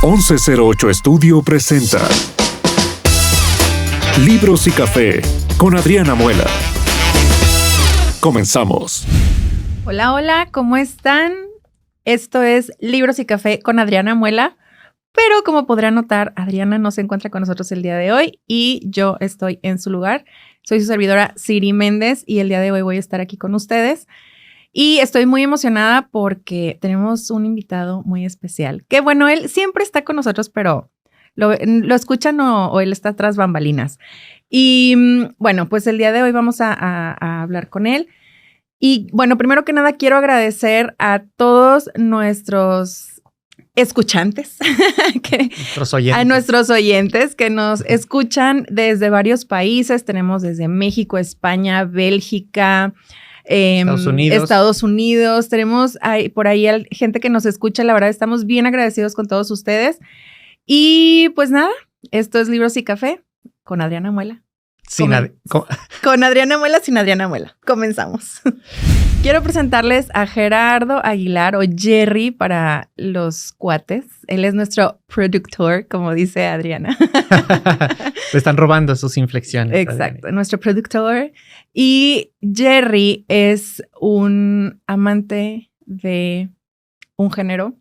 1108 Estudio presenta Libros y Café con Adriana Muela. Comenzamos. Hola, hola, ¿cómo están? Esto es Libros y Café con Adriana Muela, pero como podrán notar, Adriana no se encuentra con nosotros el día de hoy y yo estoy en su lugar. Soy su servidora Siri Méndez y el día de hoy voy a estar aquí con ustedes. Y estoy muy emocionada porque tenemos un invitado muy especial. Que bueno, él siempre está con nosotros, pero lo escuchan o él está tras bambalinas. Y bueno, pues el día de hoy vamos a hablar con él. Y bueno, primero que nada quiero agradecer a todos nuestros escuchantes, a nuestros oyentes que nos escuchan desde varios países. Tenemos desde México, España, Bélgica, Estados Unidos. Tenemos por ahí gente que nos escucha. La verdad, estamos bien agradecidos con todos ustedes. Y pues nada, esto es Libros y Café con Adriana Muela. Con Adriana Muela, sin Adriana Muela. Comenzamos. Quiero presentarles a Gerardo Aguilar, o Jerry para los cuates. Él es nuestro productor, como dice Adriana. Le están robando sus inflexiones. Exacto, Adriana. Nuestro productor. Y Jerry es un amante de un género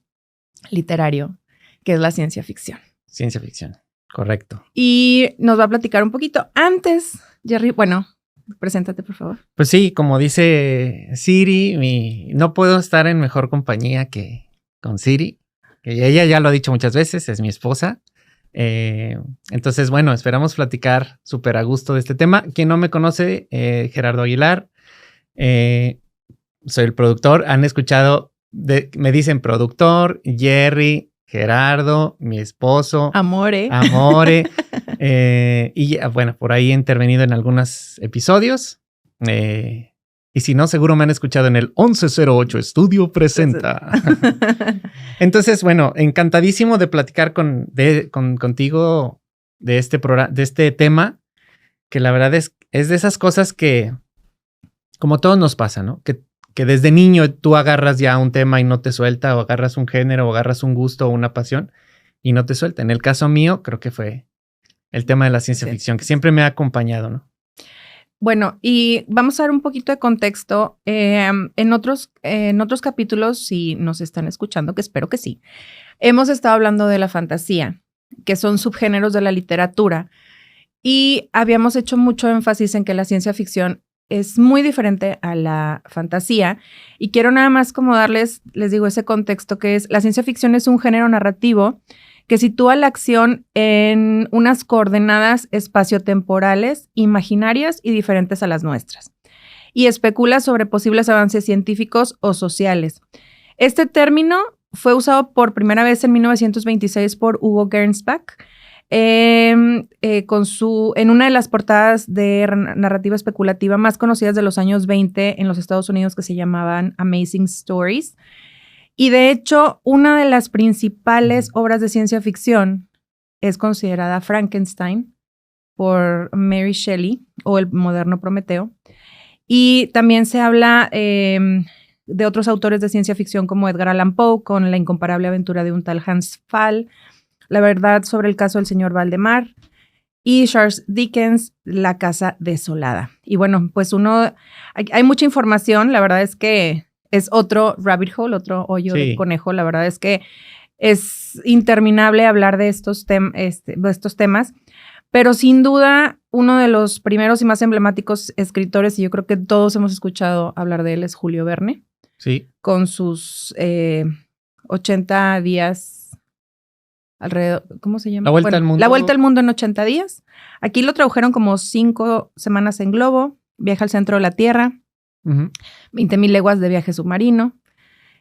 literario, que es la ciencia ficción. Ciencia ficción, correcto. Y nos va a platicar un poquito. Antes, Jerry, bueno, preséntate, por favor. Pues sí, como dice Siri, no puedo estar en mejor compañía que con Siri, que ella ya lo ha dicho muchas veces, es mi esposa. Entonces, bueno, esperamos platicar súper a gusto de este tema. Quien no me conoce, Gerardo Aguilar, soy el productor. Han escuchado, me dicen productor, Jerry, Gerardo, mi esposo. Amore. Y bueno, por ahí he intervenido en algunos episodios. Y si no, seguro me han escuchado en el 1108 Estudio presenta. Entonces, bueno, encantadísimo de platicar contigo de este tema, que la verdad es de esas cosas que, como a todos nos pasa, ¿no? Que desde niño tú agarras ya un tema y no te suelta, o agarras un género, o agarras un gusto o una pasión y no te suelta. En el caso mío, creo que fue el tema de la ciencia ficción, que siempre me ha acompañado, ¿no? Bueno, y vamos a dar un poquito de contexto. En otros capítulos, si nos están escuchando, que espero que sí, hemos estado hablando de la fantasía, que son subgéneros de la literatura, y habíamos hecho mucho énfasis en que la ciencia ficción es muy diferente a la fantasía, y quiero nada más como les digo, ese contexto, que es la ciencia ficción es un género narrativo que sitúa la acción en unas coordenadas espaciotemporales, imaginarias y diferentes a las nuestras, y especula sobre posibles avances científicos o sociales. Este término fue usado por primera vez en 1926 por Hugo Gernsback, en una de las portadas de narrativa especulativa más conocidas de los años 20 en los Estados Unidos, que se llamaban Amazing Stories. Y de hecho, una de las principales obras de ciencia ficción es considerada Frankenstein por Mary Shelley, o el moderno Prometeo. Y también se habla de otros autores de ciencia ficción como Edgar Allan Poe, con La incomparable aventura de un tal Hans Pfaall, La verdad sobre el caso del señor Valdemar, y Charles Dickens, La casa desolada. Y bueno, pues hay mucha información. La verdad es que es otro rabbit hole, otro hoyo de conejo. La verdad es que es interminable hablar de estos temas, pero sin duda uno de los primeros y más emblemáticos escritores, y yo creo que todos hemos escuchado hablar de él, es Julio Verne. Sí. Con sus 80 días alrededor, ¿cómo se llama? La vuelta al mundo. La vuelta al mundo en 80 días. Aquí lo tradujeron como 5 semanas en globo, Viaje al centro de la Tierra, 20,000 leguas de viaje submarino,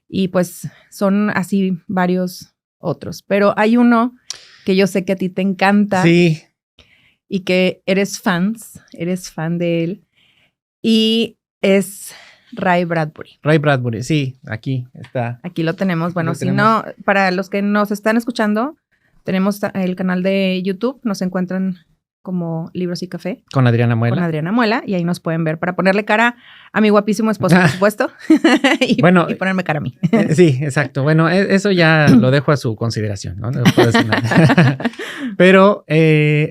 y pues son así varios otros. Pero hay uno que yo sé que a ti te encanta. Sí. Y que eres fan de él, y es Ray Bradbury. Ray Bradbury, sí, aquí está. Aquí lo tenemos. Bueno, no, para los que nos están escuchando, tenemos el canal de YouTube, nos encuentran como Libros y Café. Con Adriana Muela. Con Adriana Muela. Y ahí nos pueden ver para ponerle cara a mi guapísimo esposo, por supuesto. y ponerme cara a mí. Sí, exacto. Bueno, eso ya lo dejo a su consideración, ¿no? No puedo decir nada. Pero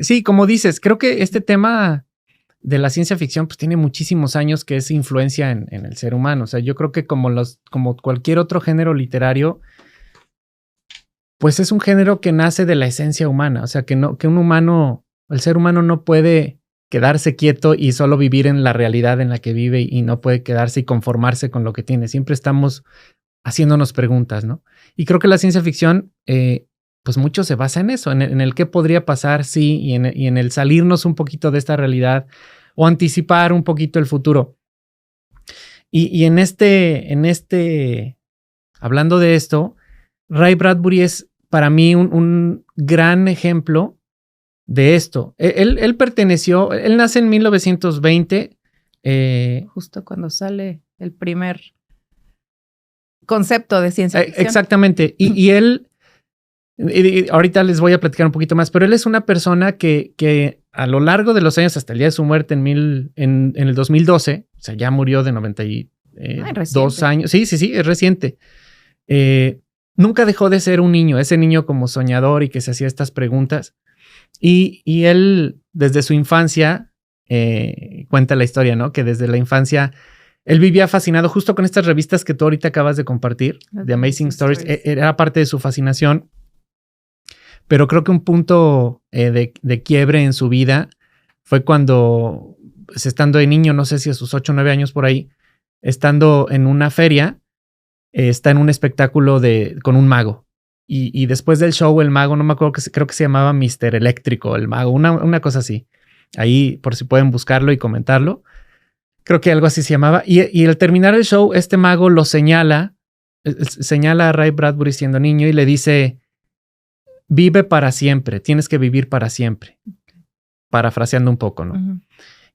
sí, como dices, creo que este tema de la ciencia ficción pues tiene muchísimos años que es influencia en el ser humano. O sea, yo creo que como cualquier otro género literario, pues es un género que nace de la esencia humana. O sea, que el ser humano no puede quedarse quieto y solo vivir en la realidad en la que vive y no puede quedarse y conformarse con lo que tiene. Siempre estamos haciéndonos preguntas, ¿no? Y creo que la ciencia ficción, pues mucho se basa en eso, en el qué podría pasar, sí, y en el salirnos un poquito de esta realidad o anticipar un poquito el futuro. Y hablando de esto, Ray Bradbury es para mí un gran ejemplo de esto. Él nace en 1920. Justo cuando sale el primer concepto de ciencia ficción. Exactamente. Y él, ahorita les voy a platicar un poquito más, pero él es una persona que a lo largo de los años, hasta el día de su muerte en el 2012, o sea, ya murió de 92 años. Sí, es reciente. Nunca dejó de ser un niño, ese niño como soñador y que se hacía estas preguntas. Y él, desde su infancia, cuenta la historia, ¿no? Que desde la infancia él vivía fascinado justo con estas revistas que tú ahorita acabas de compartir, The Amazing Stories. Era parte de su fascinación. Pero creo que un punto de quiebre en su vida fue cuando, pues, estando de niño, no sé si a sus 8 o 9 años por ahí, estando en una feria, está en un espectáculo con un mago. Y después del show, el mago, no me acuerdo, creo que se llamaba Mr. Eléctrico, el mago, una cosa así. Ahí, por si pueden buscarlo y comentarlo. Creo que algo así se llamaba. Y al terminar el show, este mago lo señala a Ray Bradbury siendo niño y le dice: vive para siempre, tienes que vivir para siempre. Parafraseando un poco, ¿no? Uh-huh.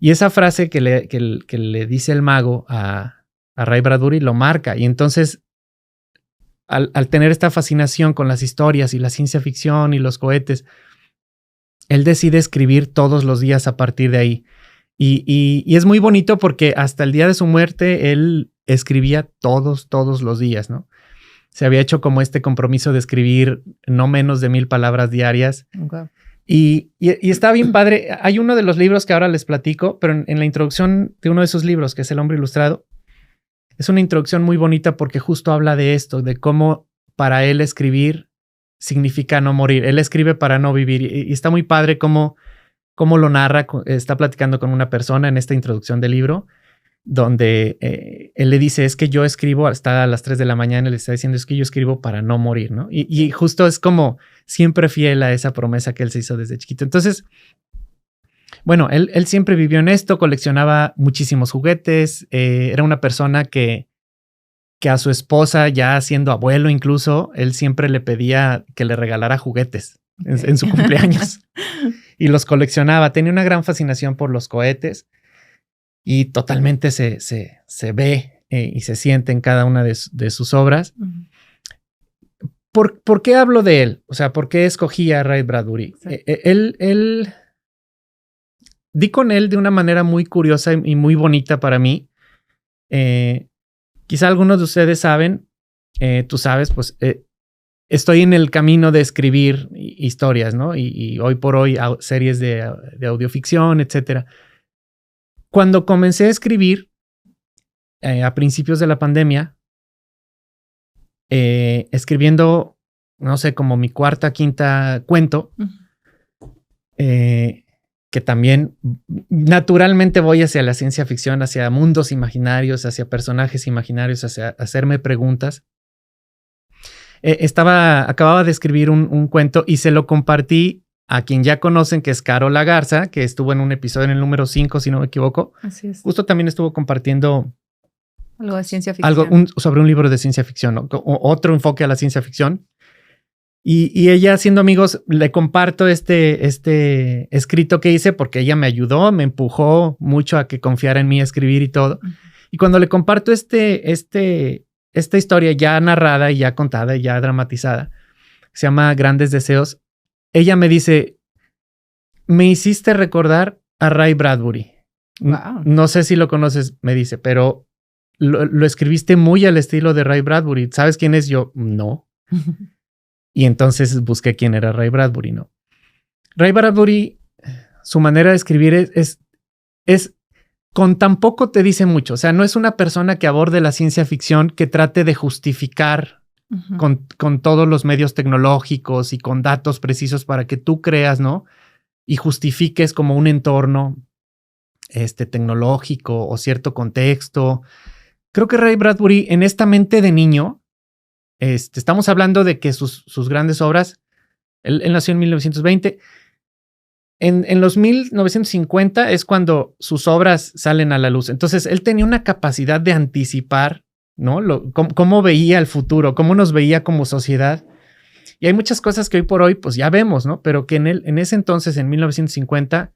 Y esa frase que le dice el mago a Ray Bradbury lo marca. Y entonces, al tener esta fascinación con las historias y la ciencia ficción y los cohetes, él decide escribir todos los días a partir de ahí. Y es muy bonito porque hasta el día de su muerte él escribía todos los días, ¿no? Se había hecho como este compromiso de escribir no menos de 1,000 palabras diarias. Okay. Y está bien padre. Hay uno de los libros que ahora les platico, pero en la introducción de uno de sus libros, que es El hombre ilustrado, es una introducción muy bonita porque justo habla de esto, de cómo para él escribir significa no morir. Él escribe para no vivir. Y está muy padre cómo lo narra. Está platicando con una persona en esta introducción del libro, donde él le dice: es que yo escribo hasta a las 3 de la mañana, le está diciendo: es que yo escribo para no morir, ¿no? Y justo es como siempre fiel a esa promesa que él se hizo desde chiquito. Entonces, bueno, él siempre vivió en esto, coleccionaba muchísimos juguetes, era una persona que a su esposa, ya siendo abuelo incluso, él siempre le pedía que le regalara juguetes en su cumpleaños y los coleccionaba. Tenía una gran fascinación por los cohetes y totalmente se ve y se siente en cada una de sus obras. Uh-huh. ¿Por qué hablo de él? O sea, ¿por qué escogí a Ray Bradbury? Sí. Di con él de una manera muy curiosa y muy bonita para mí. Quizá algunos de ustedes saben, tú sabes, pues estoy en el camino de escribir historias, ¿no? Y hoy por hoy series de audioficción, etcétera. Cuando comencé a escribir a principios de la pandemia, escribiendo, no sé, como mi cuarta, quinta cuento, que también naturalmente voy hacia la ciencia ficción, hacia mundos imaginarios, hacia personajes imaginarios, hacia hacerme preguntas. Acababa de escribir un cuento y se lo compartí a quien ya conocen, que es Carola Garza, que estuvo en un episodio en el número 5, si no me equivoco. Así es. Justo también estuvo compartiendo algo de ciencia ficción. Sobre un libro de ciencia ficción, ¿no? Otro enfoque a la ciencia ficción. Y ella, siendo amigos, le comparto este escrito que hice porque ella me ayudó, me empujó mucho a que confiara en mí a escribir y todo. Uh-huh. Y cuando le comparto esta historia ya narrada y ya contada y ya dramatizada, se llama Grandes Deseos, ella me dice: me hiciste recordar a Ray Bradbury. Wow. No sé si lo conoces, me dice, pero lo escribiste muy al estilo de Ray Bradbury. ¿Sabes quién es? Yo, no. Y entonces busqué quién era Ray Bradbury, ¿no? Ray Bradbury, su manera de escribir es con tan poco te dice mucho. O sea, no es una persona que aborde la ciencia ficción que trate de justificar con todos los medios tecnológicos y con datos precisos para que tú creas, ¿no? Y justifiques como un entorno tecnológico o cierto contexto. Creo que Ray Bradbury, en esta mente de niño, estamos hablando de que sus grandes obras, él nació en 1920. En los 1950 es cuando sus obras salen a la luz. Entonces, él tenía una capacidad de anticipar, ¿no? Cómo veía el futuro, cómo nos veía como sociedad. Y hay muchas cosas que hoy por hoy, pues ya vemos, ¿no? Pero que en ese entonces, en 1950,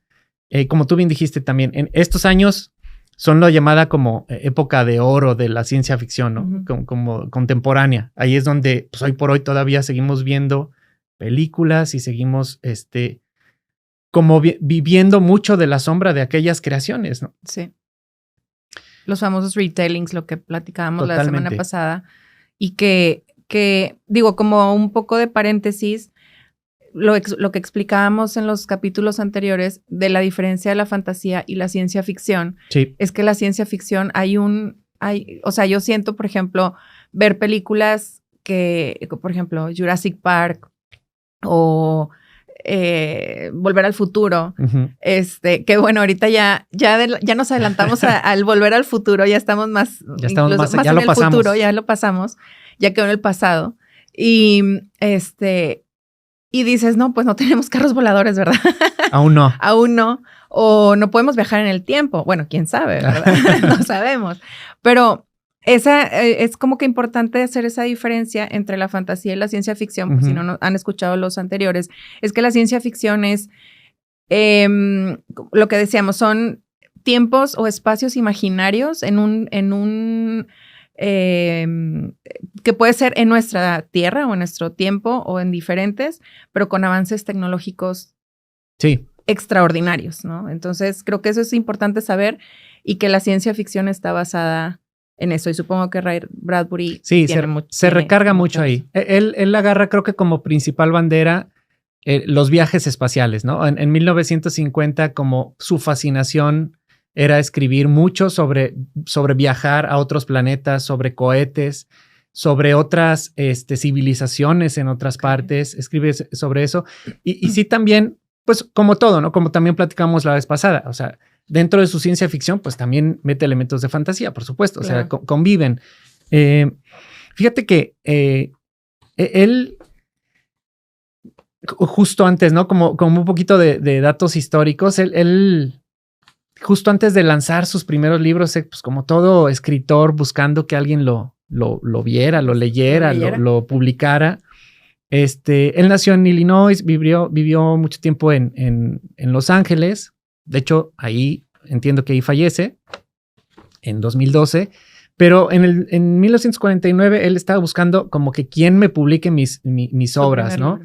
como tú bien dijiste también, en estos años son la llamada como época de oro de la ciencia ficción, ¿no? Como contemporánea. Ahí es donde, pues hoy por hoy todavía seguimos viendo películas y seguimos, como viviendo mucho de la sombra de aquellas creaciones, ¿no? Sí. Los famosos retellings, lo que platicábamos la semana pasada, y que digo, como un poco de paréntesis, lo que explicábamos en los capítulos anteriores de la diferencia de la fantasía y la ciencia ficción, sí, es que la ciencia ficción o sea, yo siento, por ejemplo, ver películas que, por ejemplo, Jurassic Park o Volver al Futuro, que bueno, ahorita ya nos adelantamos al Volver al Futuro, ya estamos más ya en el futuro, ya lo pasamos, ya quedó en el pasado. Y y dices, no, pues no tenemos carros voladores, ¿verdad? Aún no. Aún no. O no podemos viajar en el tiempo. Bueno, quién sabe, ¿verdad? No sabemos. Pero es como que importante hacer esa diferencia entre la fantasía y la ciencia ficción, por si no han escuchado los anteriores. Es que la ciencia ficción es lo que decíamos, son tiempos o espacios imaginarios en un que puede ser en nuestra tierra o en nuestro tiempo o en diferentes, pero con avances tecnológicos extraordinarios, ¿no? Entonces, creo que eso es importante saber y que la ciencia ficción está basada en eso. Y supongo que Ray Bradbury se recarga mucho ahí. Él agarra, creo que como principal bandera, los viajes espaciales, ¿no? En 1950, como su fascinación era escribir mucho sobre viajar a otros planetas, sobre cohetes, sobre otras civilizaciones en otras partes, escribe sobre eso. Y sí también, pues como todo, ¿no? Como también platicamos la vez pasada, o sea, dentro de su ciencia ficción, pues también mete elementos de fantasía, por supuesto, claro. O sea, conviven. Fíjate que él, justo antes, ¿no? Como un poquito de datos históricos, él justo antes de lanzar sus primeros libros, pues como todo escritor buscando que alguien lo viera, lo leyera, lo publicara. Él nació en Illinois, vivió mucho tiempo en Los Ángeles. De hecho, ahí entiendo que ahí fallece en 2012. Pero en 1949 él estaba buscando como que quién me publique mis obras, ¿no?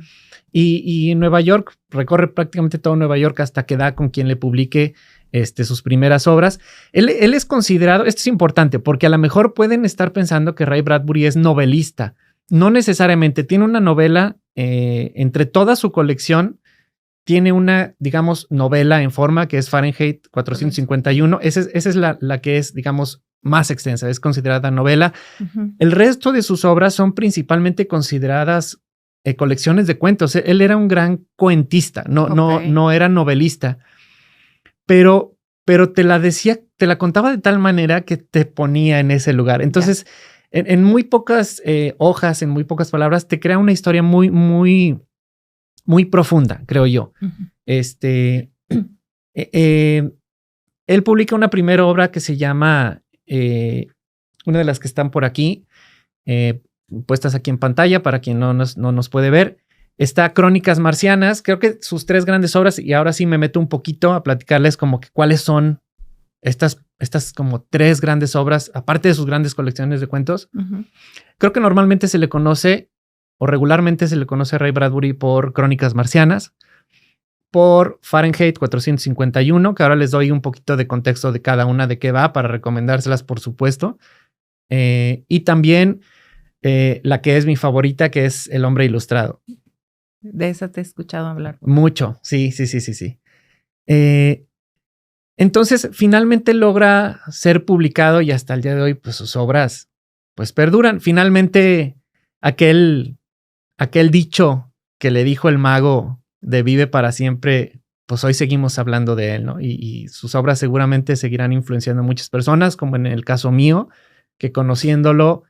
Y en Nueva York, recorre prácticamente todo Nueva York hasta que da con quien le publique sus primeras obras. Él es considerado, esto es importante, porque a lo mejor pueden estar pensando que Ray Bradbury es novelista. No necesariamente. Tiene una novela, entre toda su colección, tiene una, digamos, novela en forma que es Fahrenheit 451. Esa es la que es, digamos, más extensa. Es considerada novela. El resto de sus obras son principalmente consideradas colecciones de cuentos. Él era un gran cuentista, no era novelista. Pero te la contaba de tal manera que te ponía en ese lugar. Entonces, en muy pocas hojas, en muy pocas palabras, te crea una historia muy, muy, muy profunda, creo yo. Él publica una primera obra que se llama, una de las que están por aquí, puestas aquí en pantalla para quien no nos puede ver. Está Crónicas Marcianas, creo que sus tres grandes obras, y ahora sí me meto un poquito a platicarles como que cuáles son estas como tres grandes obras, aparte de sus grandes colecciones de cuentos. Creo que normalmente se le conoce, o regularmente se le conoce a Ray Bradbury por Crónicas Marcianas, por Fahrenheit 451, que ahora les doy un poquito de contexto de cada una de qué va para recomendárselas, por supuesto. Y también la que es mi favorita, que es El hombre ilustrado. De esa te he escuchado hablar. Mucho, sí. Entonces, finalmente logra ser publicado y hasta el día de hoy, pues sus obras, pues perduran. Finalmente, aquel dicho que le dijo el mago de vive para siempre, pues hoy seguimos hablando de él, ¿no? Y sus obras seguramente seguirán influenciando a muchas personas, como en el caso mío, que conociéndolo,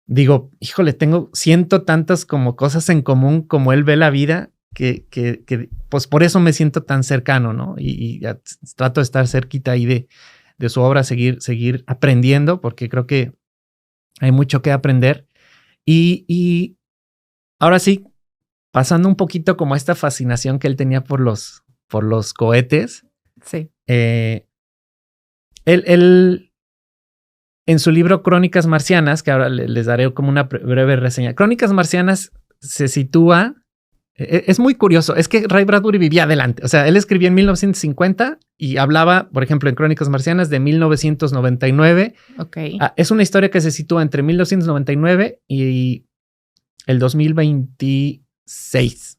digo, híjole, siento tantas como cosas en común como él ve la vida, que pues por eso me siento tan cercano, ¿no? Y trato de estar cerquita ahí de su obra, seguir aprendiendo, porque creo que hay mucho que aprender. Y ahora sí, pasando un poquito como esta fascinación que él tenía por los cohetes. Sí. Él en su libro Crónicas Marcianas, que ahora les daré como una breve reseña. Crónicas Marcianas se sitúa... Es muy curioso, es que Ray Bradbury vivía adelante. O sea, él escribió en 1950 y hablaba, por ejemplo, en Crónicas Marcianas de 1999. Ok. Es una historia que se sitúa entre 1999 y el 2026.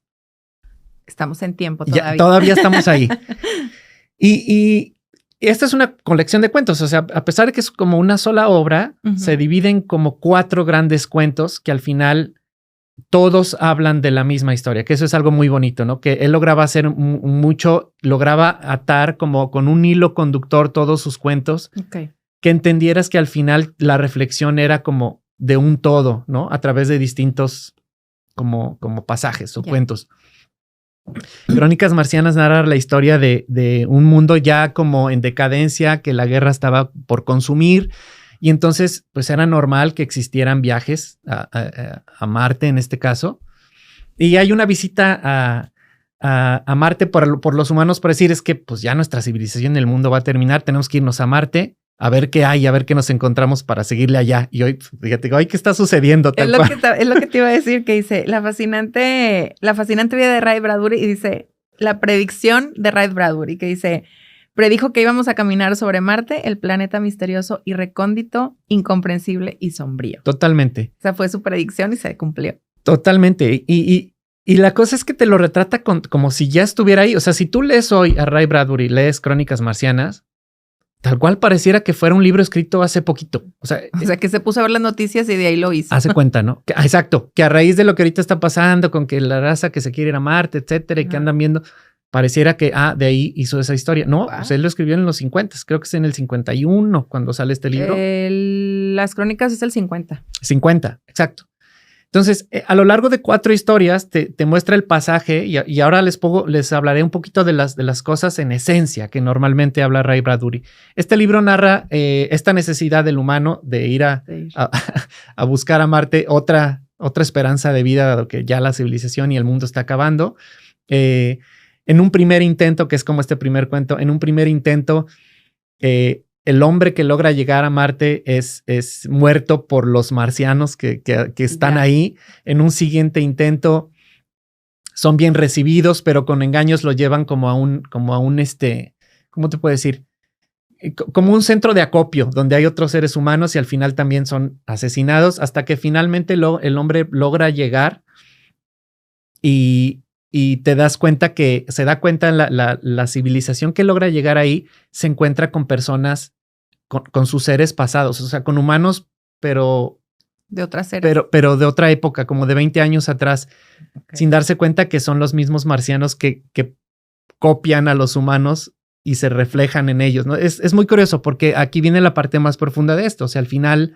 Estamos en tiempo todavía. Ya, todavía estamos ahí. Y esta es una colección de cuentos. O sea, a pesar de que es como una sola obra, se dividen como 4 grandes cuentos que al final todos hablan de la misma historia, que eso es algo muy bonito, ¿no? Que él lograba hacer lograba atar como con un hilo conductor todos sus cuentos, que entendieras que al final la reflexión era como de un todo, ¿no? A través de distintos como pasajes o cuentos. Crónicas Marcianas narra la historia de un mundo ya como en decadencia, que la guerra estaba por consumir. Y entonces, pues era normal que existieran viajes a Marte en este caso. Y hay una visita a Marte por los humanos para decir es que pues ya nuestra civilización en el mundo va a terminar, tenemos que irnos a Marte a ver qué hay, a ver qué nos encontramos para seguirle allá. Y hoy, fíjate, hoy qué está sucediendo. Es lo que te iba a decir, que dice la fascinante vida de Ray Bradbury y dice la predicción de Ray Bradbury, que dice... Predijo que íbamos a caminar sobre Marte, el planeta misterioso y recóndito, incomprensible y sombrío. Totalmente. Esa fue su predicción y se cumplió. Totalmente. Y la cosa es que te lo retrata como si ya estuviera ahí. O sea, si tú lees hoy a Ray Bradbury, lees Crónicas Marcianas, tal cual pareciera que fuera un libro escrito hace poquito. O sea, que se puso a ver las noticias y de ahí lo hizo. Hace cuenta, ¿no? Exacto. Que a raíz de lo que ahorita está pasando con que la raza que se quiere ir a Marte, etcétera, y que andan viendo... Pareciera que, de ahí hizo esa historia. No, pues él lo escribió en los 50, creo que es en el 51 cuando sale este libro. Las crónicas es el 50. 50, exacto. Entonces, a lo largo de 4 historias te muestra el pasaje y ahora les hablaré un poquito de las cosas en esencia que normalmente habla Ray Bradbury. Este libro narra esta necesidad del humano de ir a buscar a Marte otra esperanza de vida, dado que ya la civilización y el mundo está acabando. En un primer intento, que es como este primer cuento, el hombre que logra llegar a Marte es muerto por los marcianos que están ahí. En un siguiente intento son bien recibidos, pero con engaños lo llevan como a un ¿cómo te puedo decir? Como un centro de acopio donde hay otros seres humanos y al final también son asesinados hasta que finalmente el hombre logra llegar y te das cuenta que se da cuenta la civilización que logra llegar ahí se encuentra con personas, con sus seres pasados, o sea, con humanos, pero de otras seres. Pero de otra época, como de 20 años atrás, sin darse cuenta que son los mismos marcianos que copian a los humanos y se reflejan en ellos, ¿no? Es muy curioso porque aquí viene la parte más profunda de esto. O sea, al final,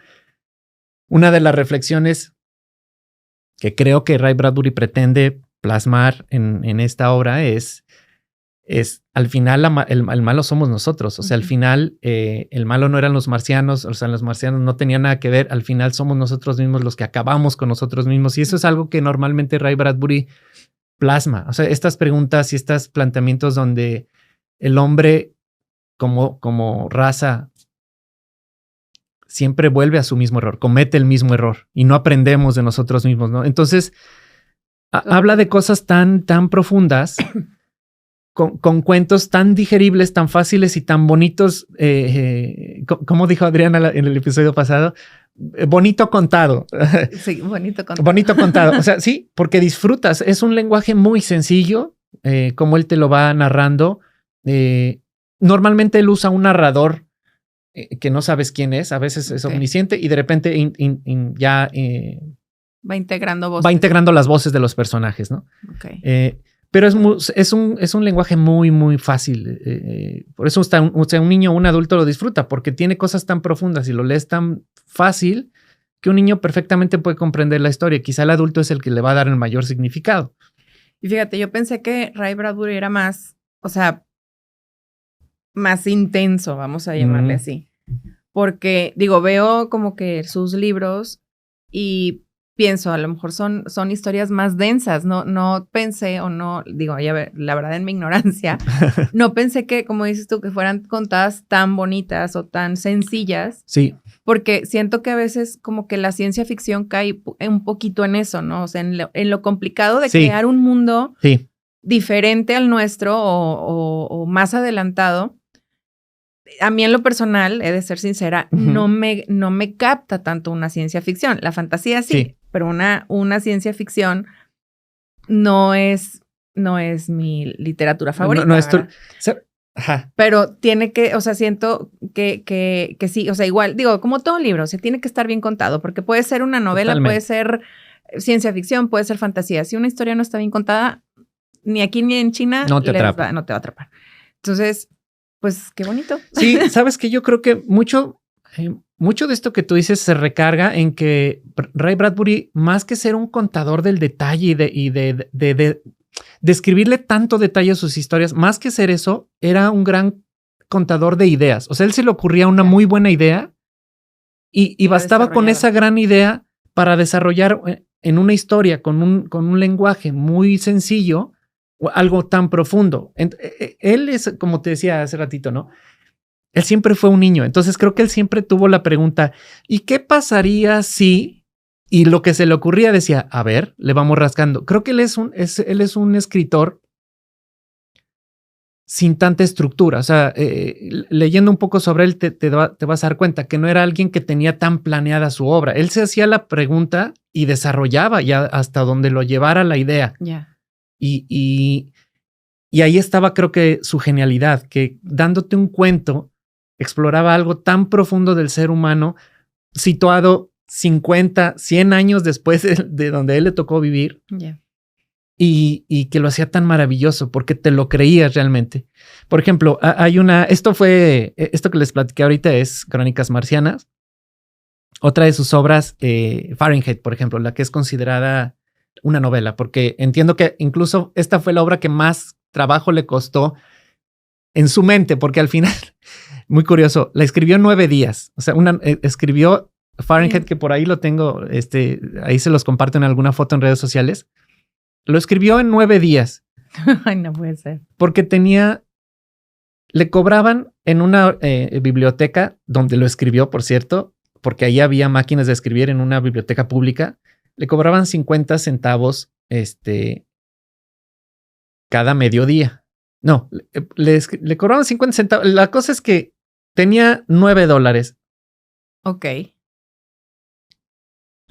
una de las reflexiones que creo que Ray Bradbury pretende plasmar en esta obra es al final el malo somos nosotros. O sea, al final el malo no eran los marcianos, o sea, los marcianos no tenían nada que ver. Al final somos nosotros mismos los que acabamos con nosotros mismos. Y eso es algo que normalmente Ray Bradbury plasma. O sea, estas preguntas y estos planteamientos donde el hombre como raza siempre vuelve a su mismo error, comete el mismo error y no aprendemos de nosotros mismos, ¿no? Entonces, habla de cosas tan profundas con cuentos tan digeribles, tan fáciles y tan bonitos, como dijo Adriana en el episodio pasado, bonito contado. Sí, bonito contado. Bonito contado. O sea, sí, porque disfrutas. Es un lenguaje muy sencillo, como él te lo va narrando. Normalmente él usa un narrador que no sabes quién es, a veces es omnisciente y de repente ya va integrando voces. Va integrando las voces de los personajes, ¿no? Okay. Pero es un lenguaje muy, muy fácil. Por eso un niño o un adulto lo disfruta, porque tiene cosas tan profundas y lo lees tan fácil que un niño perfectamente puede comprender la historia. Quizá el adulto es el que le va a dar el mayor significado. Y fíjate, yo pensé que Ray Bradbury era más, o sea, más intenso, vamos a llamarle así. Porque, digo, veo como que sus libros y pienso, a lo mejor son historias más densas. No pensé o no, digo, ya ver, la verdad en mi ignorancia, no pensé que, como dices tú, que fueran contadas tan bonitas o tan sencillas. Sí. Porque siento que a veces como que la ciencia ficción cae un poquito en eso, ¿no? O sea, en lo complicado de crear un mundo diferente al nuestro o más adelantado. A mí en lo personal, he de ser sincera, no me capta tanto una ciencia ficción. La fantasía sí. Pero una ciencia ficción no es mi literatura favorita. No es tu... Ajá. Pero tiene que, o sea, siento que sí, o sea, igual, digo, como todo libro, se tiene que estar bien contado, porque puede ser una novela, puede ser ciencia ficción, puede ser fantasía. Si una historia no está bien contada, ni aquí ni en China, no te va a atrapar. Entonces, pues, qué bonito. Sí, sabes que yo creo que mucho de esto que tú dices se recarga en que Ray Bradbury, más que ser un contador del detalle y de escribirle tanto detalle a sus historias, más que ser eso, era un gran contador de ideas. O sea, él se le ocurría una muy buena idea y bastaba con esa gran idea para desarrollar en una historia con un lenguaje muy sencillo algo tan profundo. Él es, como te decía hace ratito, ¿no? Él siempre fue un niño. Entonces creo que él siempre tuvo la pregunta, ¿y qué pasaría si...? Y lo que se le ocurría decía, a ver, le vamos rascando. Creo que él es un escritor sin tanta estructura. O sea, leyendo un poco sobre él, te vas a dar cuenta que no era alguien que tenía tan planeada su obra. Él se hacía la pregunta y desarrollaba ya hasta donde lo llevara la idea. Yeah. Y ahí estaba, creo que, su genialidad, que dándote un cuento, exploraba algo tan profundo del ser humano, situado 50, 100 años después de donde él le tocó vivir. Yeah. Y que lo hacía tan maravilloso porque te lo creías realmente. Por ejemplo, esto que les platiqué ahorita es Crónicas Marcianas. Otra de sus obras, Fahrenheit, por ejemplo, la que es considerada una novela, porque entiendo que incluso esta fue la obra que más trabajo le costó en su mente, porque al final, muy curioso, la escribió en 9 días. O sea, escribió Fahrenheit, que por ahí lo tengo, ahí se los comparto en alguna foto en redes sociales. Lo escribió en 9 días. Ay, no puede ser. Porque le cobraban en una biblioteca donde lo escribió, por cierto, porque ahí había máquinas de escribir en una biblioteca pública. Le cobraban 50 centavos cada mediodía. No, le cobraban 50 centavos. La cosa es que tenía $9. Ok.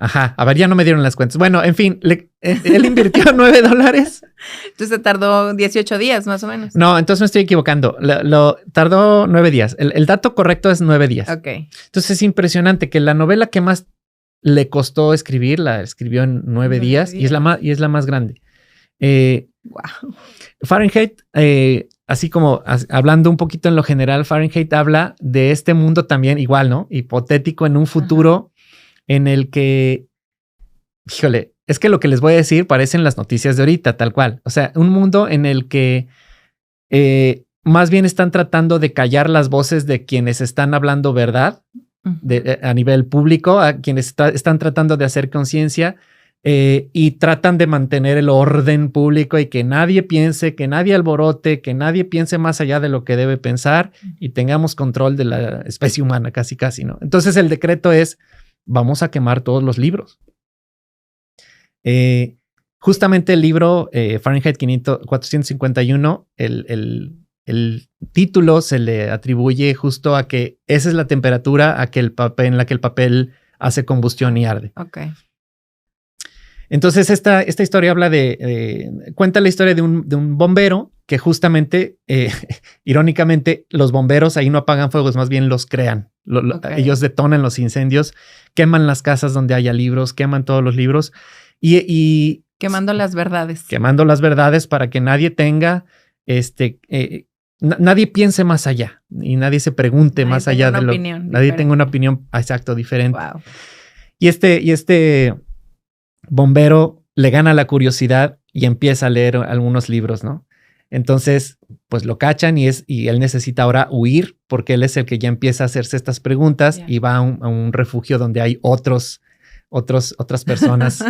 Ajá, a ver, ya no me dieron las cuentas. Bueno, en fin, él invirtió $9. Entonces se tardó 18 días, más o menos. No, entonces me estoy equivocando. Tardó 9 días. El dato correcto es 9 días. Ok. Entonces es impresionante que la novela que más le costó escribir, la escribió en 9 días y es la más grande. Wow. Fahrenheit, así como hablando un poquito en lo general, Fahrenheit habla de este mundo también igual, ¿no? Hipotético en un futuro en el que, híjole, es que lo que les voy a decir parecen las noticias de ahorita, tal cual. O sea, un mundo en el que más bien están tratando de callar las voces de quienes están hablando verdad a nivel público, a quienes están tratando de hacer conciencia y tratan de mantener el orden público y que nadie piense, que nadie alborote, que nadie piense más allá de lo que debe pensar y tengamos control de la especie humana, casi, ¿no? Entonces el decreto es: vamos a quemar todos los libros. justamente el libro Fahrenheit 451, el título se le atribuye justo a que esa es la temperatura en la que el papel hace combustión y arde. Ok. Entonces, esta historia habla cuenta la historia de un bombero que justamente, irónicamente, los bomberos ahí no apagan fuegos, más bien los crean. Ellos detonan los incendios, queman las casas donde haya libros, queman todos los libros y quemando las verdades. Quemando las verdades para que nadie tenga, nadie piense más allá y nadie se pregunte más allá de lo que... Nadie tenga una opinión exacto diferente. Wow. Y este bombero le gana la curiosidad y empieza a leer algunos libros, ¿no? Entonces, pues lo cachan y él necesita ahora huir porque él es el que ya empieza a hacerse estas preguntas y va a un refugio donde hay otras personas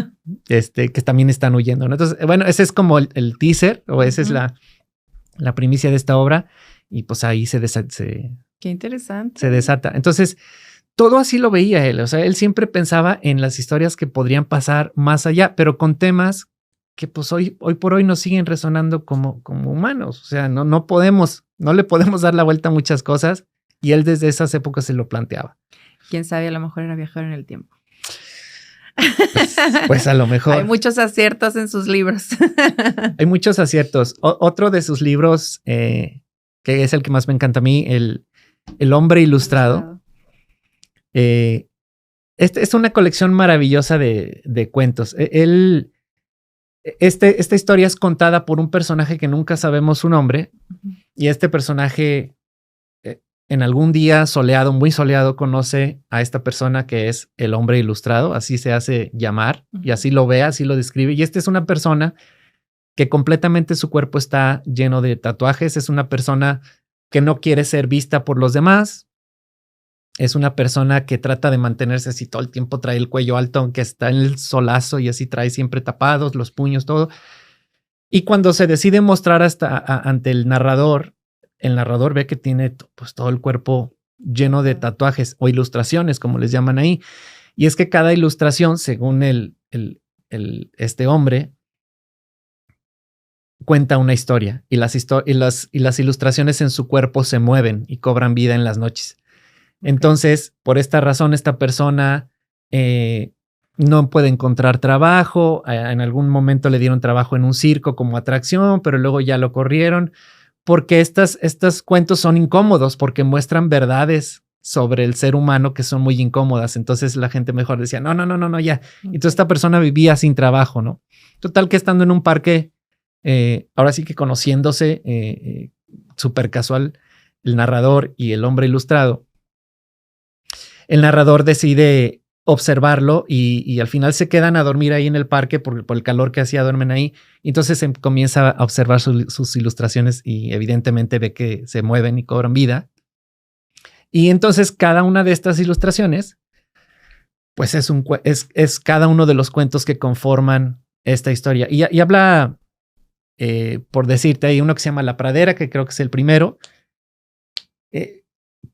que también están huyendo, ¿no? Entonces, bueno, ese es como el teaser o esa es la primicia de esta obra y pues ahí Qué interesante. Se desata. Entonces, todo así lo veía él. O sea, él siempre pensaba en las historias que podrían pasar más allá, pero con temas que pues hoy por hoy nos siguen resonando como humanos. O sea, no le podemos dar la vuelta a muchas cosas y él desde esas épocas se lo planteaba. Quién sabe, a lo mejor era viajar en el tiempo. Pues a lo mejor. Hay muchos aciertos en sus libros. Hay muchos aciertos. Otro de sus libros, que es el que más me encanta a mí, El hombre ilustrado. Es una colección maravillosa de cuentos. Esta historia es contada por un personaje que nunca sabemos su nombre y este personaje en algún día soleado, muy soleado, conoce a esta persona que es el hombre ilustrado, así se hace llamar y así lo ve, así lo describe. Y esta es una persona que completamente su cuerpo está lleno de tatuajes, es una persona que no quiere ser vista por los demás. Es una persona que trata de mantenerse así todo el tiempo, trae el cuello alto, aunque está en el solazo y así trae siempre tapados los puños, todo. Y cuando se decide mostrar ante el narrador ve que tiene pues todo el cuerpo lleno de tatuajes o ilustraciones, como les llaman ahí. Y es que cada ilustración, según este hombre, cuenta una historia y las ilustraciones en su cuerpo se mueven y cobran vida en las noches. Entonces, por esta razón, esta persona no puede encontrar trabajo. En algún momento le dieron trabajo en un circo como atracción, pero luego ya lo corrieron porque estos cuentos son incómodos porque muestran verdades sobre el ser humano que son muy incómodas. Entonces la gente mejor decía, no, ya. Entonces esta persona vivía sin trabajo, ¿no? Total que estando en un parque, ahora sí que conociéndose, súper casual, el narrador y el hombre ilustrado, el narrador decide observarlo y al final se quedan a dormir ahí en el parque por el calor que hacía, duermen ahí. Entonces comienza a observar sus ilustraciones y evidentemente ve que se mueven y cobran vida. Y entonces cada una de estas ilustraciones, pues es cada uno de los cuentos que conforman esta historia. Y habla, por decirte, hay uno que se llama La Pradera, que creo que es el primero.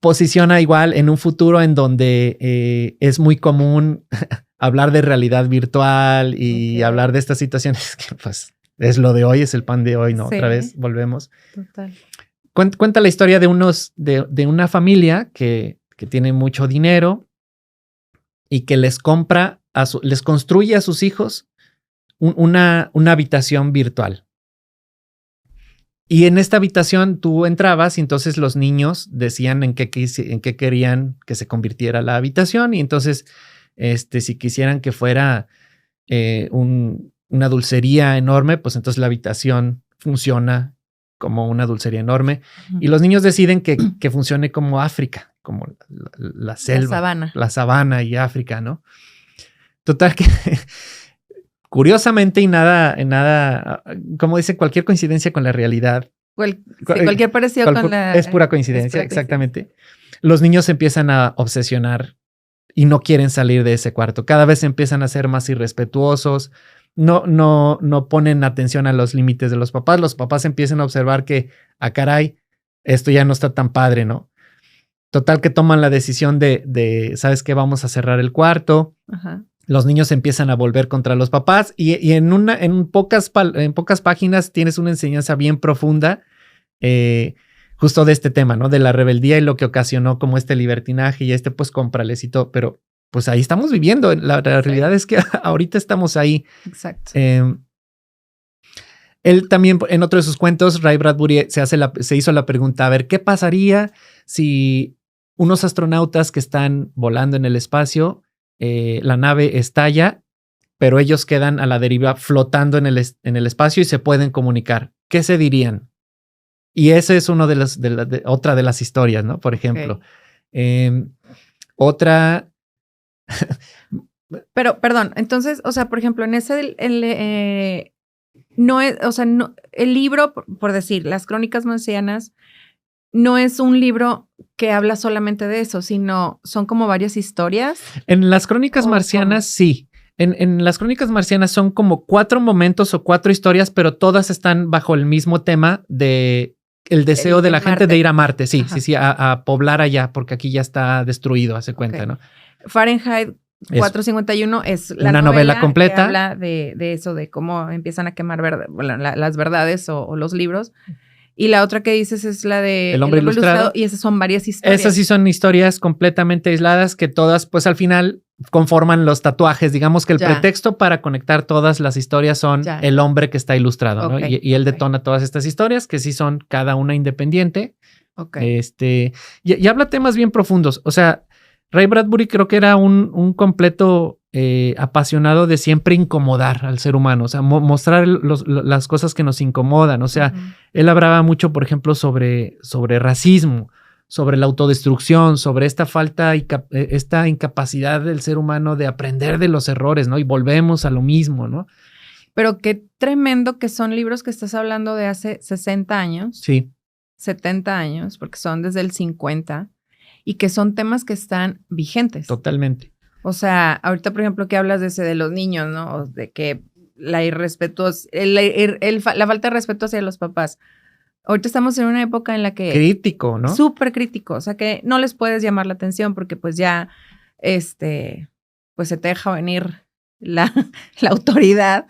Posiciona igual en un futuro en donde es muy común hablar de realidad virtual y hablar de estas situaciones que pues es lo de hoy, es el pan de hoy, ¿no? Sí. Otra vez volvemos. Total. Cuenta la historia de una familia que tiene mucho dinero y que les construye a sus hijos una habitación virtual. Y en esta habitación tú entrabas y entonces los niños decían en qué querían que se convirtiera la habitación y entonces si quisieran que fuera una dulcería enorme, pues entonces la habitación funciona como una dulcería enorme y los niños deciden que funcione como África, como la selva, la sabana y África, ¿no? Total que... Curiosamente y nada, como dice, cualquier coincidencia con la realidad. Cualquier parecido con la... Es pura coincidencia, exactamente. Los niños se empiezan a obsesionar y no quieren salir de ese cuarto. Cada vez empiezan a ser más irrespetuosos. No ponen atención a los límites de los papás. Los papás empiezan a observar que, caray, esto ya no está tan padre, ¿no? Total que toman la decisión de ¿sabes qué? Vamos a cerrar el cuarto. Ajá. los niños se empiezan a volver contra los papás y en pocas páginas tienes una enseñanza bien profunda justo de este tema, ¿no? De la rebeldía y lo que ocasionó como este libertinaje y pues cómprales y todo, pero pues ahí estamos viviendo. La realidad es que ahorita estamos ahí. Exacto. Él también, en otro de sus cuentos, Ray Bradbury se hizo la pregunta, a ver, ¿qué pasaría si unos astronautas que están volando en el espacio, la nave estalla, pero ellos quedan a la deriva flotando en el espacio y se pueden comunicar? ¿Qué se dirían? Y ese es uno de otra de las historias, ¿no? Por ejemplo. Otra... Pero, perdón, entonces, o sea, por ejemplo, en ese... no es, o sea, no, el libro, por decir, Las Crónicas Marcianas, no es un libro que habla solamente de eso, sino son como varias historias. En Las Crónicas Marcianas, sí. En Las Crónicas Marcianas son como 4 momentos o 4 historias, pero todas están bajo el mismo tema de el deseo de la gente de ir a Marte. Sí, ajá. Sí, a poblar allá, porque aquí ya está destruido, hace cuenta, ¿no? Fahrenheit 451 es la una novela completa que habla de eso, de cómo empiezan a quemar las verdades o los libros. Y la otra que dices es la de El hombre ilustrado. Y esas son varias historias. Esas sí son historias completamente aisladas que todas, pues al final conforman los tatuajes. Digamos que el pretexto para conectar todas las historias son el hombre que está ilustrado, ¿no? Y él detona todas estas historias que sí son cada una independiente. Y habla temas bien profundos. O sea, Ray Bradbury creo que era un completo apasionado de siempre incomodar al ser humano, o sea, mostrar las cosas que nos incomodan. O sea, él hablaba mucho, por ejemplo, sobre racismo, sobre la autodestrucción, sobre esta esta incapacidad del ser humano de aprender de los errores, ¿no? Y volvemos a lo mismo, ¿no? Pero qué tremendo que son libros que estás hablando de hace 60 años. Sí. 70 años, porque son desde el 50. Y que son temas que están vigentes. Totalmente. O sea, ahorita, por ejemplo, que hablas de los niños, ¿no? De que la falta de respeto hacia los papás. Ahorita estamos en una época en la que... Crítico, ¿no? Súper crítico. O sea, que no les puedes llamar la atención porque pues ya, pues se te deja venir la autoridad.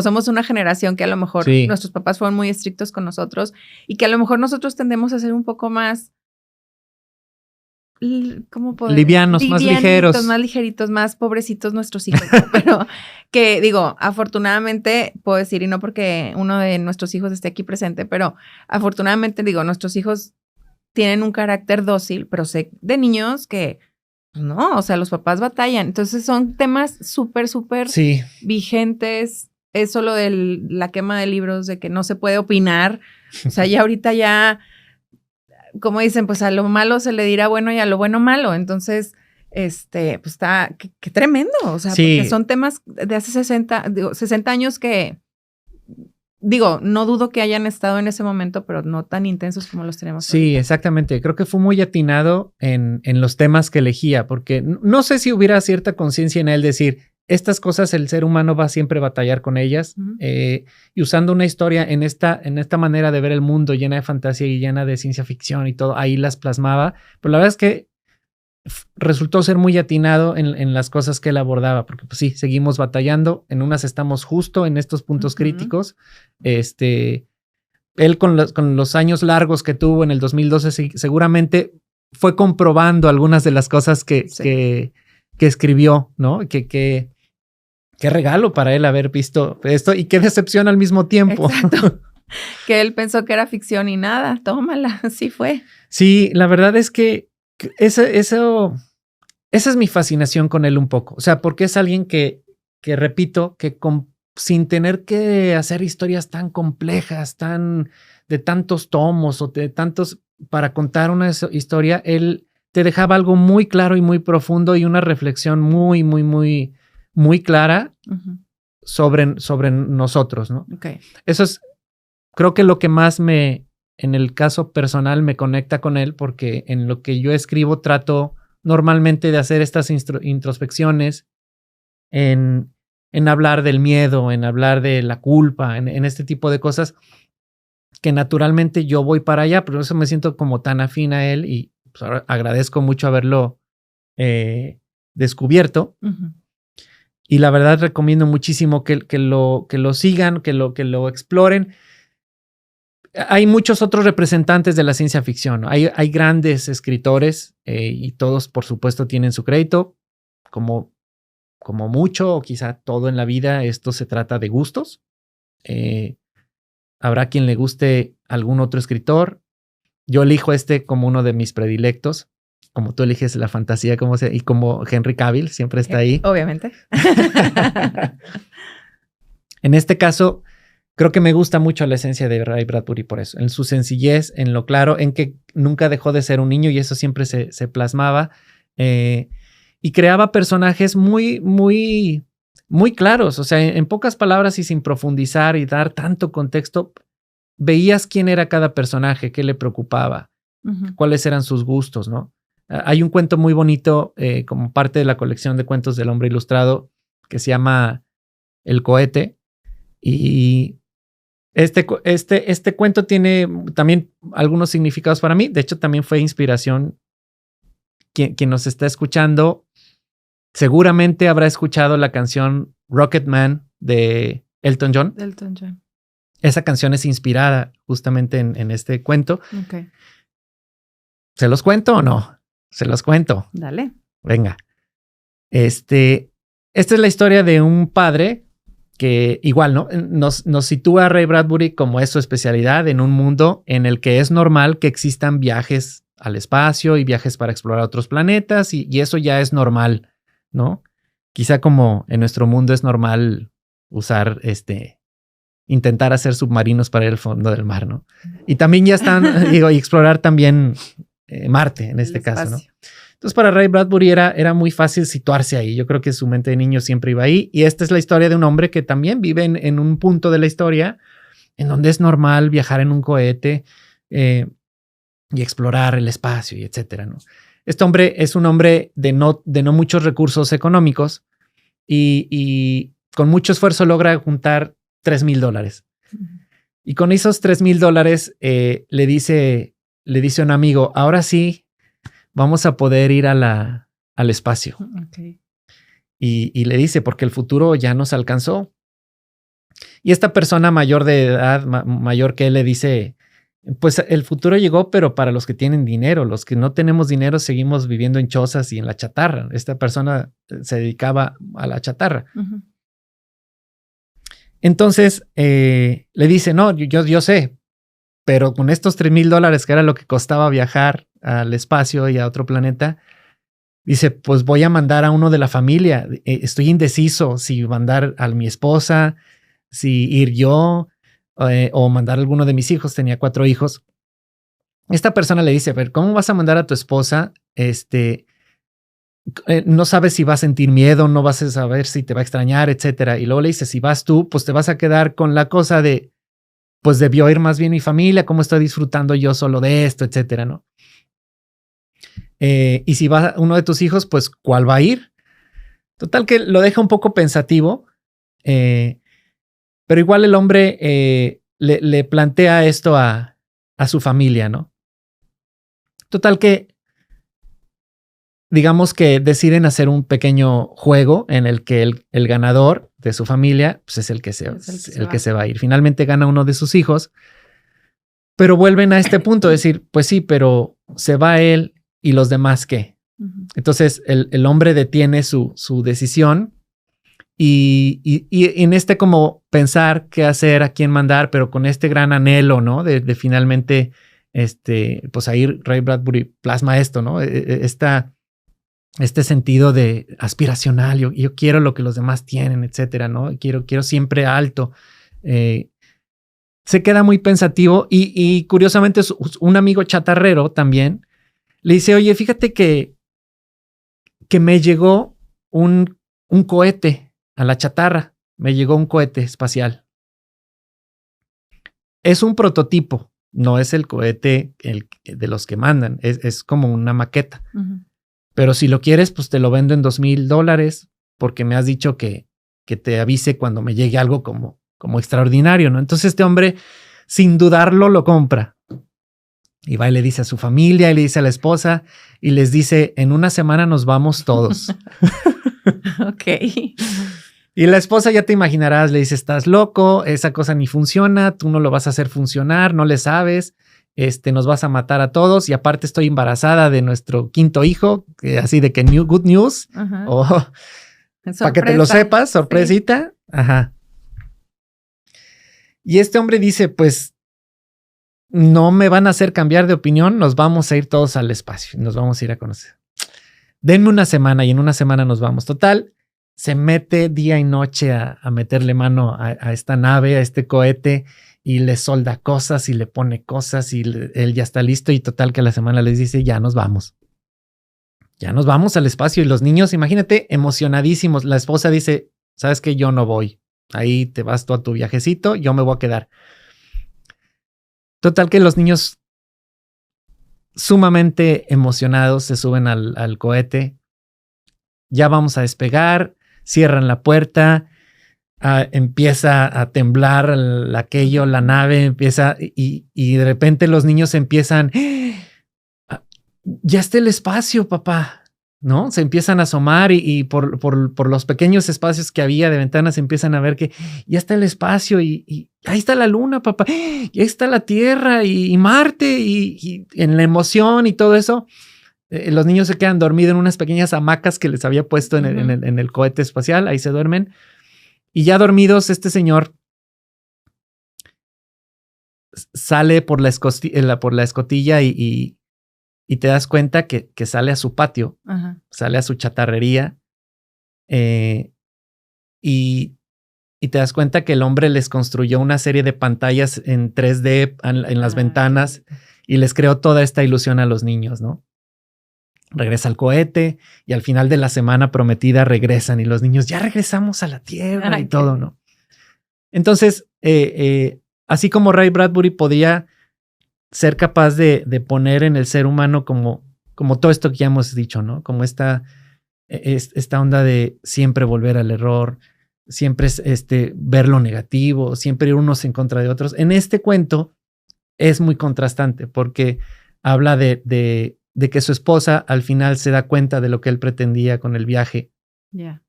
Somos una generación que a lo mejor nuestros papás fueron muy estrictos con nosotros y que a lo mejor nosotros tendemos a ser un poco más... ¿cómo puedo decir? Livianos, más ligeros. Más ligeritos, más pobrecitos nuestros hijos. Pero que digo, afortunadamente puedo decir, y no porque uno de nuestros hijos esté aquí presente, pero afortunadamente digo, nuestros hijos tienen un carácter dócil, pero sé de niños que no, o sea, los papás batallan. Entonces son temas súper vigentes. Eso lo de la quema de libros, de que no se puede opinar. O sea, ya ahorita ya... como dicen, pues a lo malo se le dirá bueno y a lo bueno malo. Entonces, pues está, qué tremendo. O sea, porque son temas de hace 60 años que, digo, no dudo que hayan estado en ese momento, pero no tan intensos como los tenemos ahorita. Sí, exactamente. Creo que fue muy atinado en los temas que elegía, porque no sé si hubiera cierta conciencia en él decir... Estas cosas el ser humano va siempre a batallar con ellas y usando una historia en esta manera de ver el mundo llena de fantasía y llena de ciencia ficción y todo, ahí las plasmaba. Pero la verdad es que resultó ser muy atinado en las cosas que él abordaba, porque pues sí, seguimos batallando. En unas estamos justo en estos puntos críticos. Él con los años largos que tuvo en el 2012 seguramente fue comprobando algunas de las cosas que escribió, ¿no? Qué regalo para él haber visto esto y qué decepción al mismo tiempo. Exacto. Que él pensó que era ficción y nada, tómala, así fue. Sí, la verdad es que esa es mi fascinación con él un poco. O sea, porque es alguien que repito, que sin tener que hacer historias tan complejas, de tantos tomos o de tantos, para contar una historia, él te dejaba algo muy claro y muy profundo y una reflexión muy, muy, muy... muy clara sobre nosotros, ¿no? Okay. Eso es, creo que lo que más en el caso personal, me conecta con él, porque en lo que yo escribo trato normalmente de hacer estas introspecciones, en hablar del miedo, en hablar de la culpa, en este tipo de cosas, que naturalmente yo voy para allá, pero eso me siento como tan afín a él y pues, ahora agradezco mucho haberlo descubierto. Y la verdad recomiendo muchísimo que lo sigan, que lo exploren. Hay muchos otros representantes de la ciencia ficción, ¿no? Hay grandes escritores y todos, por supuesto, tienen su crédito. Como mucho o quizá todo en la vida, esto se trata de gustos. Habrá quien le guste algún otro escritor. Yo elijo este como uno de mis predilectos, como tú eliges la fantasía, y como Henry Cavill siempre está ahí. Obviamente. En este caso, creo que me gusta mucho la esencia de Ray Bradbury por eso, en su sencillez, en lo claro, en que nunca dejó de ser un niño y eso siempre se plasmaba. Y creaba personajes muy, muy, muy claros. O sea, en pocas palabras y sin profundizar y dar tanto contexto, veías quién era cada personaje, qué le preocupaba, cuáles eran sus gustos, ¿no? Hay un cuento muy bonito como parte de la colección de cuentos del hombre ilustrado que se llama El cohete. Y este cuento tiene también algunos significados para mí. De hecho, también fue inspiración. Quien nos está escuchando seguramente habrá escuchado la canción Rocket Man de Elton John. Elton John. Esa canción es inspirada justamente en este cuento. Okay. ¿Se los cuento o no? Se los cuento. Dale. Venga. Esta es la historia de un padre que igual, ¿no? Nos sitúa a Ray Bradbury como es su especialidad en un mundo en el que es normal que existan viajes al espacio y viajes para explorar otros planetas y eso ya es normal, ¿no? Quizá como en nuestro mundo es normal usar intentar hacer submarinos para ir al fondo del mar, ¿no? Y también ya están, y explorar también Marte en este caso, ¿no? Entonces para Ray Bradbury era muy fácil situarse ahí. Yo creo que su mente de niño siempre iba ahí. Y esta es la historia de un hombre que también vive en un punto de la historia en donde es normal viajar en un cohete y explorar el espacio y etcétera, ¿no? Este hombre es un hombre de no muchos recursos económicos y con mucho esfuerzo logra juntar $3,000. Y con esos $3,000 le dice a un amigo, ahora sí vamos a poder ir al espacio. Okay. Y le dice, porque el futuro ya nos alcanzó. Y esta persona mayor de edad, mayor que él, le dice, pues el futuro llegó, pero para los que tienen dinero. Los que no tenemos dinero seguimos viviendo en chozas y en la chatarra. Esta persona se dedicaba a la chatarra. Uh-huh. Entonces le dice, no, yo sé, pero con estos $3,000 que era lo que costaba viajar al espacio y a otro planeta, dice, pues voy a mandar a uno de la familia. Estoy indeciso si mandar a mi esposa, si ir yo o mandar a alguno de mis hijos. Tenía 4 hijos. Esta persona le dice, a ver, ¿cómo vas a mandar a tu esposa? No sabes si va a sentir miedo, no vas a saber si te va a extrañar, etcétera. Y luego le dice, si vas tú, pues te vas a quedar con la cosa de, pues debió ir más bien mi familia, cómo estoy disfrutando yo solo de esto, etcétera, ¿no? Y si va uno de tus hijos, pues ¿cuál va a ir? Total que lo deja un poco pensativo, pero igual el hombre le plantea esto a su familia, ¿no? Total que digamos que deciden hacer un pequeño juego en el que el ganador de su familia pues es el que se va a ir. Finalmente gana uno de sus hijos, pero vuelven a este punto de decir, pues sí, pero se va él y los demás ¿qué? Uh-huh. Entonces el hombre detiene su decisión y en como pensar qué hacer, a quién mandar, pero con este gran anhelo, ¿no? De finalmente, pues ahí Ray Bradbury plasma esto, ¿no? Este sentido de aspiracional, yo quiero lo que los demás tienen, etcétera, ¿no? Quiero siempre alto. Se queda muy pensativo y curiosamente un amigo chatarrero también le dice, oye, fíjate que me llegó un cohete a la chatarra, me llegó un cohete espacial. Es un prototipo, no es el cohete de los que mandan, es como una maqueta. Uh-huh. Pero si lo quieres, pues te lo vendo en $2,000 porque me has dicho que te avise cuando me llegue algo como extraordinario, ¿no? Entonces este hombre, sin dudarlo, lo compra. Y va y le dice a su familia y le dice a la esposa y les dice, en una semana nos vamos todos. Ok. Y la esposa, ya te imaginarás, le dice, estás loco, esa cosa ni funciona, tú no lo vas a hacer funcionar, no le sabes, nos vas a matar a todos y aparte estoy embarazada de nuestro 5º hijo, así de que good news, o para que te lo sepas, sorpresita. Sí. Ajá. Y este hombre dice, pues, no me van a hacer cambiar de opinión, nos vamos a ir todos al espacio, nos vamos a ir a conocer. Denme una semana y en una semana nos vamos. Total, se mete día y noche a meterle mano a esta nave, a este cohete, y le solda cosas y le pone cosas y él ya está listo y total que a la semana les dice, ya nos vamos. Ya nos vamos al espacio y los niños, imagínate, emocionadísimos. La esposa dice, ¿sabes qué? Yo no voy. Ahí te vas tú a tu viajecito, yo me voy a quedar. Total que los niños sumamente emocionados se suben al cohete. Ya vamos a despegar, cierran la puerta, empieza a temblar la nave empieza y de repente los niños empiezan, ya está el espacio, papá, ¿no? Se empiezan a asomar y por los pequeños espacios que había de ventanas empiezan a ver que ya está el espacio y ahí está la luna, papá, y ahí está la Tierra y Marte y en la emoción y todo eso. Los niños se quedan dormidos en unas pequeñas hamacas que les había puesto en el cohete espacial. Ahí se duermen. Y ya dormidos, este señor sale por la escotilla y te das cuenta que sale a su patio, sale a su chatarrería y te das cuenta que el hombre les construyó una serie de pantallas en 3D en las ventanas y les creó toda esta ilusión a los niños, ¿no? Regresa al cohete y al final de la semana prometida regresan y los niños ya regresamos a la Tierra y todo, ¿no? Entonces, así como Ray Bradbury podía ser capaz de poner en el ser humano como todo esto que ya hemos dicho, ¿no? Como esta onda de siempre volver al error, siempre ver lo negativo, siempre ir unos en contra de otros. En este cuento es muy contrastante porque habla de que su esposa al final se da cuenta de lo que él pretendía con el viaje. Yeah.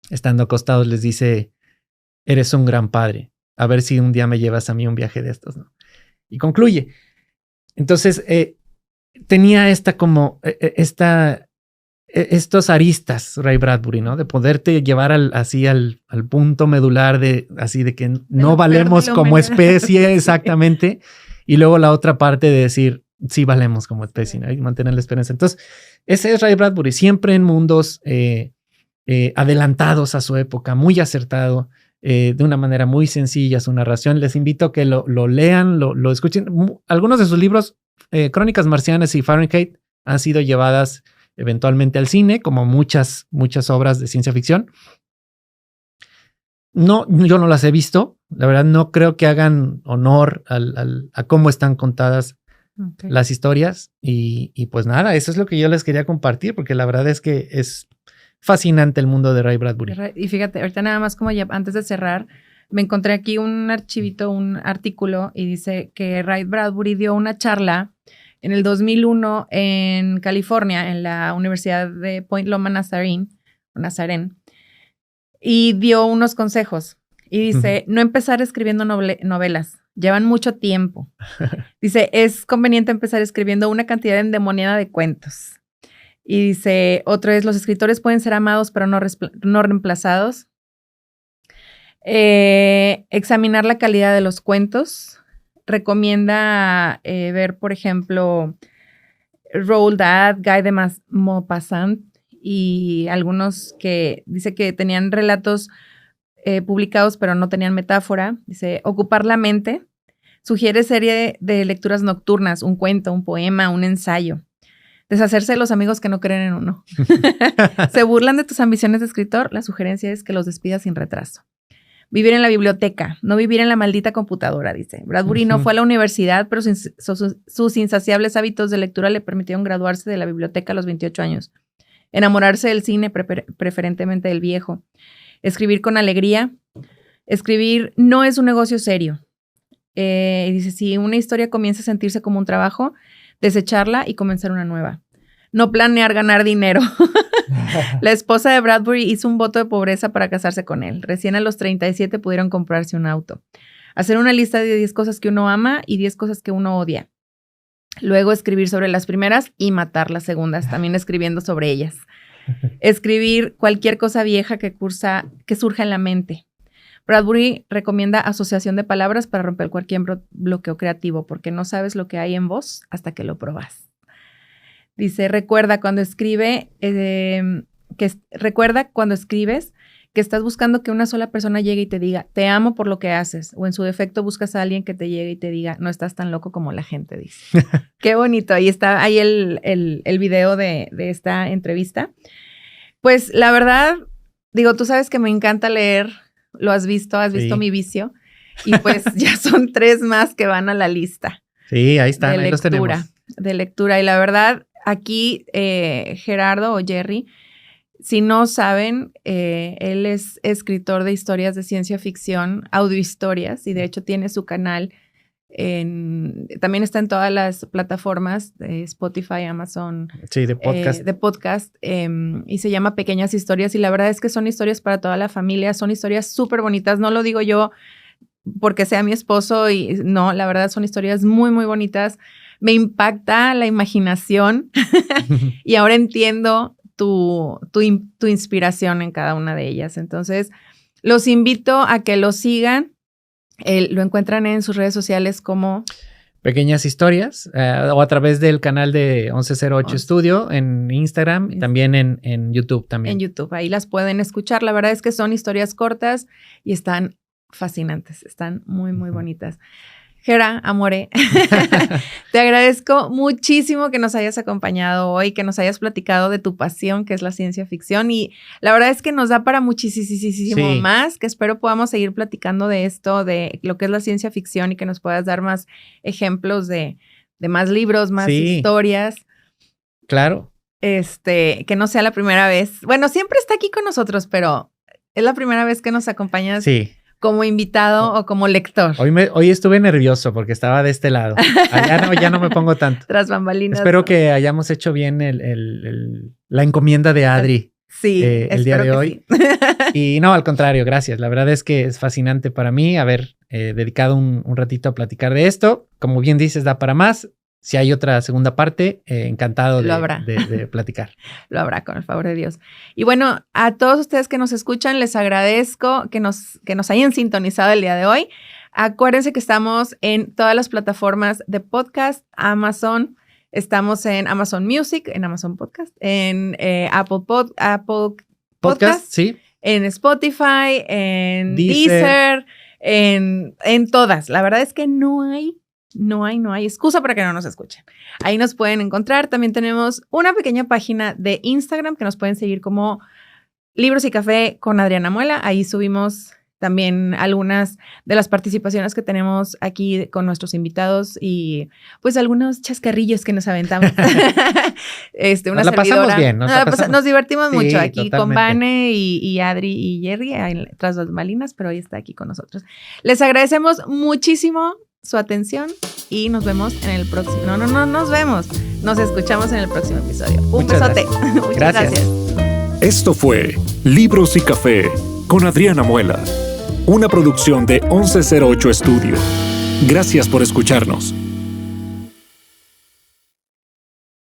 Estando acostados les dice, eres un gran padre, a ver si un día me llevas a mí un viaje de estos, ¿no? Y concluye. Entonces, tenía estos aristas, Ray Bradbury, ¿no? De poderte llevar al punto medular de que no valemos como especie, exactamente. Y luego la otra parte de decir, sí valemos como especie, ¿no? Y mantener la esperanza. Entonces, ese es Ray Bradbury, siempre en mundos adelantados a su época, muy acertado, de una manera muy sencilla su narración. Les invito a que lo lean, lo escuchen. Algunos de sus libros, Crónicas Marcianas y Fahrenheit, han sido llevadas eventualmente al cine, como muchas obras de ciencia ficción. No, yo no las he visto. La verdad, no creo que hagan honor a cómo están contadas las historias. Y pues nada, eso es lo que yo les quería compartir, porque la verdad es que es fascinante el mundo de Ray Bradbury. Y fíjate, ahorita nada más como ya antes de cerrar, me encontré aquí un archivito, un artículo, y dice que Ray Bradbury dio una charla en el 2001 en California, en la Universidad de Point Loma Nazarene, y dio unos consejos. Y dice, no empezar escribiendo novelas, llevan mucho tiempo. Dice, es conveniente empezar escribiendo una cantidad endemoniada de cuentos. Y dice, otro es, los escritores pueden ser amados, pero no reemplazados. Examinar la calidad de los cuentos. Recomienda ver, por ejemplo, Roald Dahl, Guy de Maupassant y algunos que dice que tenían relatos publicados, pero no tenían metáfora. Dice, ocupar la mente. Sugiere serie de lecturas nocturnas, un cuento, un poema, un ensayo. Deshacerse de los amigos que no creen en uno. Se burlan de tus ambiciones de escritor. La sugerencia es que los despidas sin retraso. Vivir en la biblioteca, no vivir en la maldita computadora, dice. Bradbury no fue a la universidad, pero sus insaciables hábitos de lectura le permitieron graduarse de la biblioteca a los 28 años. Enamorarse del cine, preferentemente del viejo. Escribir con alegría. Escribir no es un negocio serio. Dice, si una historia comienza a sentirse como un trabajo, desecharla y comenzar una nueva. No planear ganar dinero. La esposa de Bradbury hizo un voto de pobreza para casarse con él. Recién a los 37 pudieron comprarse un auto. Hacer una lista de 10 cosas que uno ama y 10 cosas que uno odia. Luego escribir sobre las primeras y matar las segundas, también escribiendo sobre ellas. Escribir cualquier cosa vieja que surja en la mente. Bradbury recomienda asociación de palabras para romper cualquier bloqueo creativo, porque no sabes lo que hay en vos hasta que lo probas. Dice, recuerda cuando escribes que estás buscando que una sola persona llegue y te diga, te amo por lo que haces. O en su defecto buscas a alguien que te llegue y te diga, no estás tan loco como la gente dice. Qué bonito. Ahí está, ahí el video de esta entrevista. Pues la verdad, digo, tú sabes que me encanta leer. Lo has visto mi vicio. Y pues ya son 3 más que van a la lista. Sí, ahí están, ahí los tenemos. De lectura. Y la verdad, aquí Gerardo o Jerry, si no saben, él es escritor de historias de ciencia ficción, audiohistorias, y de hecho tiene su canal. También está en todas las plataformas de Spotify, Amazon. Sí, de podcast. Y se llama Pequeñas Historias. Y la verdad es que son historias para toda la familia. Son historias súper bonitas. No lo digo yo porque sea mi esposo. Y no, la verdad son historias muy, muy bonitas. Me impacta la imaginación. Y ahora entiendo tu inspiración en cada una de ellas. Entonces, los invito a que lo sigan. Lo encuentran en sus redes sociales como Pequeñas Historias o a través del canal de 1108 Studio en Instagram, también en YouTube también. En YouTube, ahí las pueden escuchar. La verdad es que son historias cortas y están fascinantes, están muy, muy bonitas. Gera, amore, te agradezco muchísimo que nos hayas acompañado hoy, que nos hayas platicado de tu pasión, que es la ciencia ficción. Y la verdad es que nos da para muchísimo más, que espero podamos seguir platicando de esto, de lo que es la ciencia ficción y que nos puedas dar más ejemplos de más libros, más historias. Claro. Que no sea la primera vez. Bueno, siempre está aquí con nosotros, pero es la primera vez que nos acompañas. Sí. Como invitado o como lector. Hoy estuve nervioso porque estaba de este lado. Ya no me pongo tanto. Tras bambalinas. Espero que hayamos hecho bien la encomienda de Adri. Sí, el día de hoy. Sí. Y no, al contrario, gracias. La verdad es que es fascinante para mí haber dedicado un ratito a platicar de esto. Como bien dices, da para más. Si hay otra segunda parte, encantado de platicar. Lo habrá, con el favor de Dios. Y bueno, a todos ustedes que nos escuchan, les agradezco que nos hayan sintonizado el día de hoy. Acuérdense que estamos en todas las plataformas de podcast, Amazon, estamos en Amazon Music, en Amazon Podcast, en Apple Podcast, sí, en Spotify, en Deezer, en todas. La verdad es que no hay excusa para que no nos escuchen. Ahí nos pueden encontrar. También tenemos una pequeña página de Instagram que nos pueden seguir como Libros y Café con Adriana Muela. Ahí subimos también algunas de las participaciones que tenemos aquí con nuestros invitados y pues algunos chascarrillos que nos aventamos. Una la pasamos bien. Nos divertimos mucho aquí totalmente. con Vane y Adri y Jerry tras las bambalinas, pero hoy está aquí con nosotros. Les agradecemos muchísimo su atención y nos vemos en el próximo. No nos vemos. Nos escuchamos en el próximo episodio. Un besote. Muchas gracias. Esto fue Libros y Café con Adriana Muela, una producción de 1108 Studio. Gracias por escucharnos.